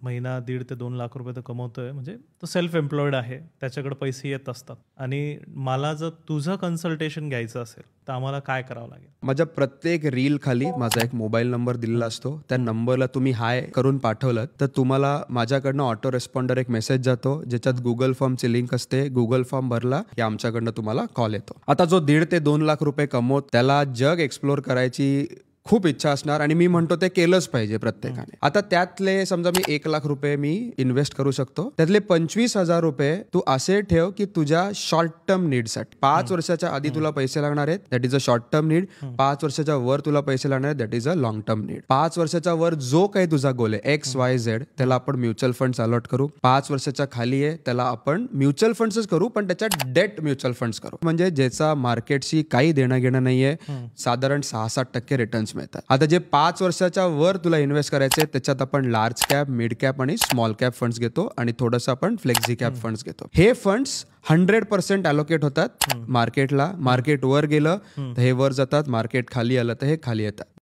महिना 1.5 ते 2 लाख रुपये तो कमवतोय, म्हणजे तो सेल्फ एम्प्लॉईड आहे, त्याच्याकडे पैसे येत असतात. आणि मला जर तुझं कन्सल्टेशन घ्यायचं असेल तर आम्हाला काय करावं लागेल? माझ्या प्रत्येक रील खाली माझा एक मोबाईल नंबर दिलेला असतो. त्या नंबरला तुम्ही हाय करून पाठवलं तर तुम्हाला माझ्याकडनं ऑटो रेस्पॉन्डर एक मेसेज जातो, ज्याच्यात गुगल फॉर्मची लिंक असते. गुगल फॉर्म भरला की आमच्याकडनं तुम्हाला कॉल येतो. आता जो 1.5 ते 2 लाख रुपये कमवत, त्याला जग एक्सप्लोर करायची खूप इच्छा असणार आणि मी म्हणतो ते केलंच पाहिजे प्रत्येकाने. आता त्यातले समजा मी 1 लाख रुपये मी इन्व्हेस्ट करू शकतो, त्यातले 25,000 रुपये तू असे ठेव की तुझ्या शॉर्ट टर्म नीडसाठी. 5 वर्षाच्या आधी तुला पैसे लागणार आहेत, that is a short term need. 5 वर्षाच्या वर तुला पैसे लागणार आहेत, that is a long term need. 5 वर्षाच्या वर जो काही तुझा गोल आहे XYZ, त्याला आपण म्युच्युअल फंड्स अलॉट करू. 5 वर्षाच्या खाली आहे त्याला आपण म्युच्युअल फंड्सच करू, पण त्याच्यात डेट म्युच्युअल फंड्स करू, म्हणजे ज्याचा मार्केटशी काही देणं घेणं नाहीये. साधारण 6-7% रिटर्न्स मिळतात. आता जे 5 वर्षाच्या वर तुला इन्व्हेस्ट करायचे त्याच्यात आपण लार्ज कॅप, मिड कॅप आणि स्मॉल कॅप फंड्स घेतो आणि थोडंसं आपण फ्लेक्झी कॅप फंड्स घेतो. हे फंड्स 100% अलोकेट होतात मार्केटला. मार्केट वर गेलं तर हे वर जातात, मार्केट खाली आलं तर हे खाली येतात.